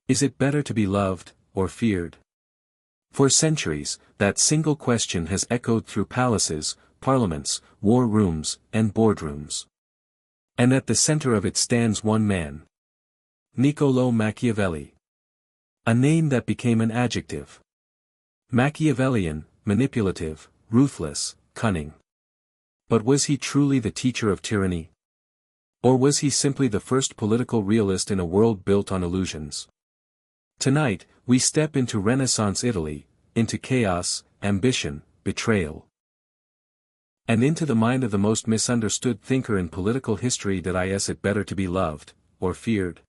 Is it better to be loved, or feared? For centuries, that single question has echoed through palaces, parliaments, war rooms, and boardrooms. And at the center of it stands one man. Niccolò Machiavelli. A name that became an adjective. Machiavellian, manipulative, ruthless, cunning. But was he truly the teacher of tyranny? Or was he simply the first political realist in a world built on illusions? Tonight, we step into Renaissance Italy, into chaos, ambition, betrayal. And into the mind of the most misunderstood thinker in political history. Is it better to be loved, or feared?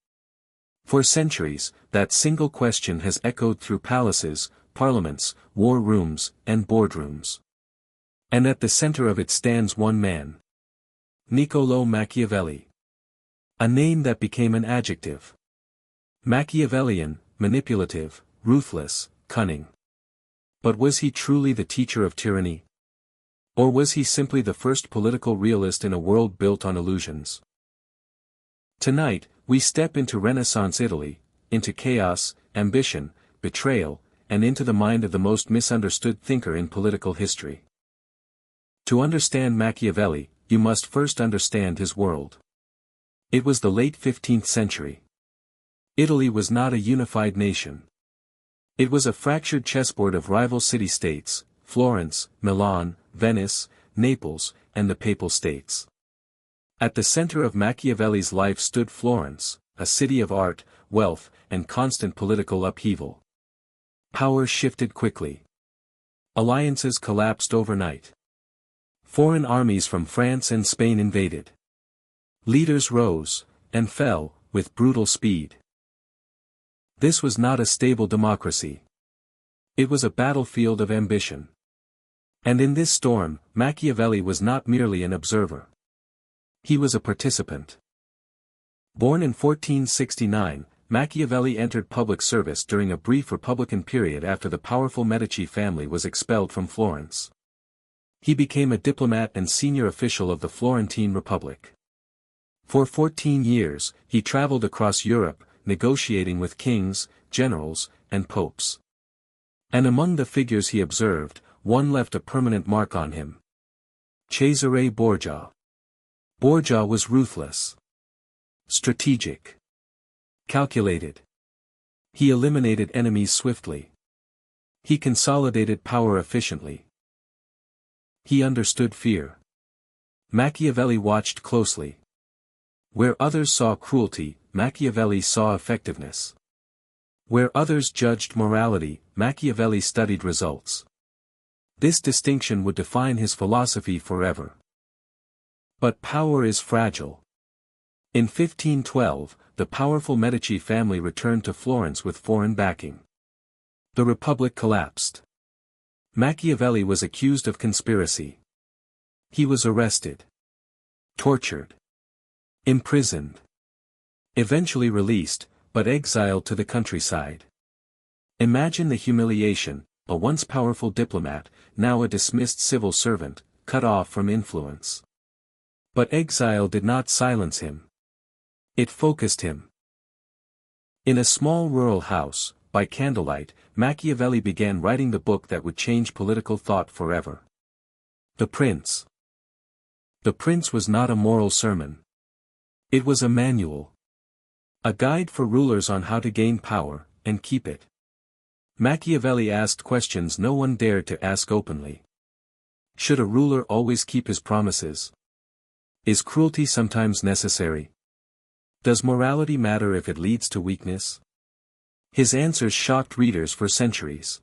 For centuries, that single question has echoed through palaces, parliaments, war rooms, and boardrooms. And at the center of it stands one man. Niccolò Machiavelli. A name that became an adjective. Machiavellian, manipulative, ruthless, cunning. But was he truly the teacher of tyranny? Or was he simply the first political realist in a world built on illusions? Tonight, we step into Renaissance Italy, into chaos, ambition, betrayal, and into the mind of the most misunderstood thinker in political history. To understand Machiavelli, you must first understand his world. It was the late 15th century. Italy was not a unified nation. It was a fractured chessboard of rival city-states, Florence, Milan, Venice, Naples, and the Papal States. At the center of Machiavelli's life stood Florence, a city of art, wealth, and constant political upheaval. Power shifted quickly. Alliances collapsed overnight. Foreign armies from France and Spain invaded. Leaders rose, and fell, with brutal speed. This was not a stable democracy. It was a battlefield of ambition. And in this storm, Machiavelli was not merely an observer. He was a participant. Born in 1469, Machiavelli entered public service during a brief Republican period after the powerful Medici family was expelled from Florence. He became a diplomat and senior official of the Florentine Republic. For 14 years, he traveled across Europe, negotiating with kings, generals, and popes. And among the figures he observed, one left a permanent mark on him. Cesare Borgia. Borgia was ruthless. Strategic. Calculated. He eliminated enemies swiftly. He consolidated power efficiently. He understood fear. Machiavelli watched closely. Where others saw cruelty, Machiavelli saw effectiveness. Where others judged morality, Machiavelli studied results. This distinction would define his philosophy forever. But power is fragile. In 1512, the powerful Medici family returned to Florence with foreign backing. The Republic collapsed. Machiavelli was accused of conspiracy. He was arrested. Tortured. Imprisoned. Eventually released, but exiled to the countryside. Imagine the humiliation, a once powerful diplomat, now a dismissed civil servant, cut off from influence. But exile did not silence him. It focused him. In a small rural house, by candlelight, Machiavelli began writing the book that would change political thought forever. The Prince. The Prince was not a moral sermon. It was a manual. A guide for rulers on how to gain power, and keep it. Machiavelli asked questions no one dared to ask openly. Should a ruler always keep his promises? Is cruelty sometimes necessary? Does morality matter if it leads to weakness? His answers shocked readers for centuries.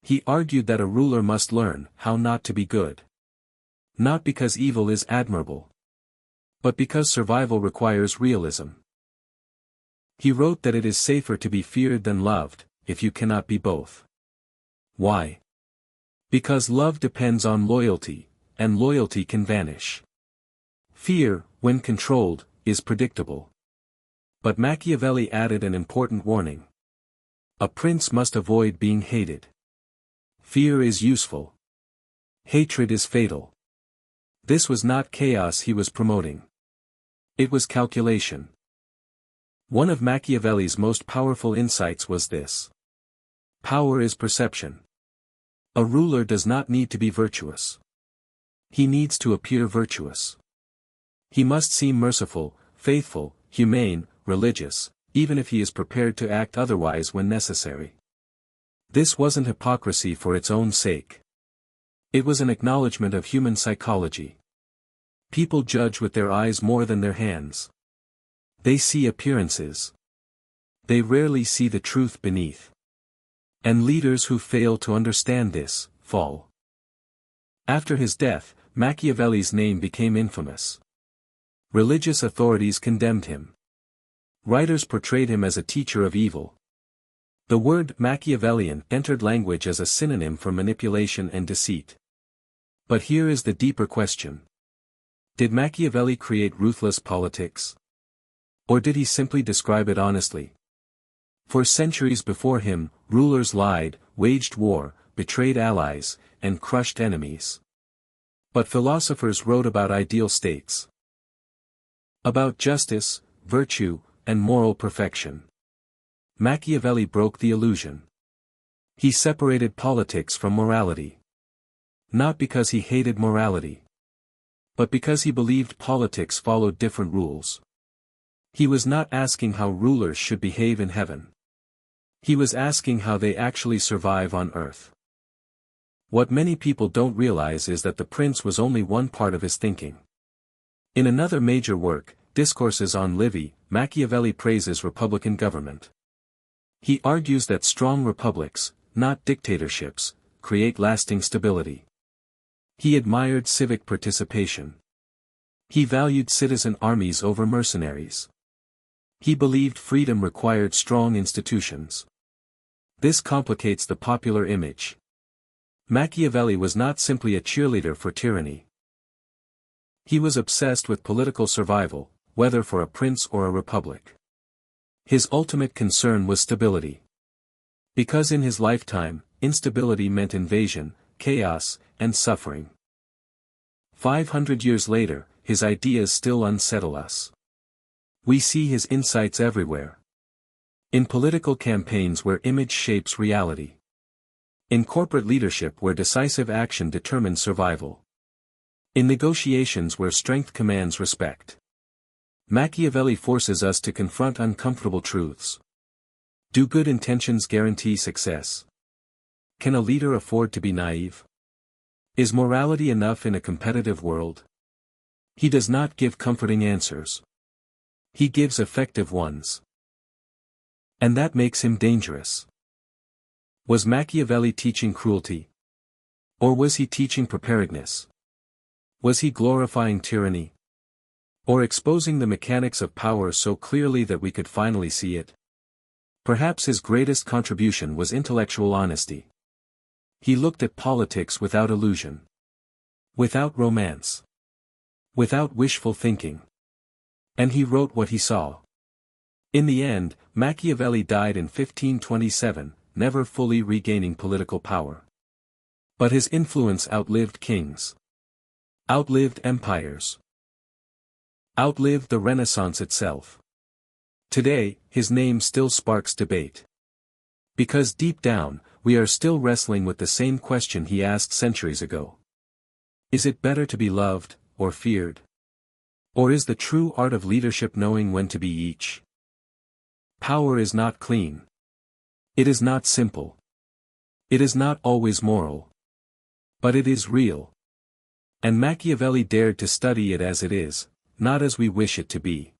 He argued that a ruler must learn how not to be good. Not because evil is admirable, but because survival requires realism. He wrote that it is safer to be feared than loved, if you cannot be both. Why? Because love depends on loyalty, and loyalty can vanish. Fear, when controlled, is predictable. But Machiavelli added an important warning. A prince must avoid being hated. Fear is useful. Hatred is fatal. This was not chaos he was promoting. It was calculation. One of Machiavelli's most powerful insights was this. Power is perception. A ruler does not need to be virtuous. He needs to appear virtuous. He must seem merciful, faithful, humane, religious, even if he is prepared to act otherwise when necessary. This wasn't hypocrisy for its own sake. It was an acknowledgement of human psychology. People judge with their eyes more than their hands. They see appearances. They rarely see the truth beneath. And leaders who fail to understand this, fall. After his death, Machiavelli's name became infamous. Religious authorities condemned him. Writers portrayed him as a teacher of evil. The word Machiavellian entered language as a synonym for manipulation and deceit. But here is the deeper question. Did Machiavelli create ruthless politics? Or did he simply describe it honestly? For centuries before him, rulers lied, waged war, betrayed allies, and crushed enemies. But philosophers wrote about ideal states. About justice, virtue, and moral perfection. Machiavelli broke the illusion. He separated politics from morality. Not because he hated morality, but because he believed politics followed different rules. He was not asking how rulers should behave in heaven. He was asking how they actually survive on earth. What many people don't realize is that the prince was only one part of his thinking. In another major work, Discourses on Livy, Machiavelli praises republican government. He argues that strong republics, not dictatorships, create lasting stability. He admired civic participation. He valued citizen armies over mercenaries. He believed freedom required strong institutions. This complicates the popular image. Machiavelli was not simply a cheerleader for tyranny. He was obsessed with political survival, whether for a prince or a republic. His ultimate concern was stability. Because in his lifetime, instability meant invasion, chaos, and suffering. 500 years later, his ideas still unsettle us. We see his insights everywhere. In political campaigns where image shapes reality. In corporate leadership where decisive action determines survival. In negotiations where strength commands respect. Machiavelli forces us to confront uncomfortable truths. Do good intentions guarantee success? Can a leader afford to be naive? Is morality enough in a competitive world? He does not give comforting answers. He gives effective ones. And that makes him dangerous. Was Machiavelli teaching cruelty? Or was he teaching preparedness? Was he glorifying tyranny? Or exposing the mechanics of power so clearly that we could finally see it? Perhaps his greatest contribution was intellectual honesty. He looked at politics without illusion. Without romance. Without wishful thinking. And he wrote what he saw. In the end, Machiavelli died in 1527, never fully regaining political power. But his influence outlived kings. Outlived empires. Outlived the Renaissance itself. Today, his name still sparks debate. Because deep down, we are still wrestling with the same question he asked centuries ago. Is it better to be loved, or feared? Or is the true art of leadership knowing when to be each? Power is not clean. It is not simple. It is not always moral. But it is real. And Machiavelli dared to study it as it is, not as we wish it to be.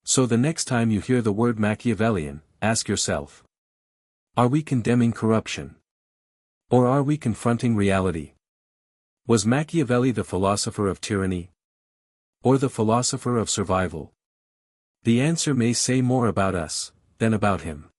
So the next time you hear the word Machiavellian, ask yourself. Are we condemning corruption? Or are we confronting reality? Was Machiavelli the philosopher of tyranny? Or the philosopher of survival? The answer may say more about us than about him.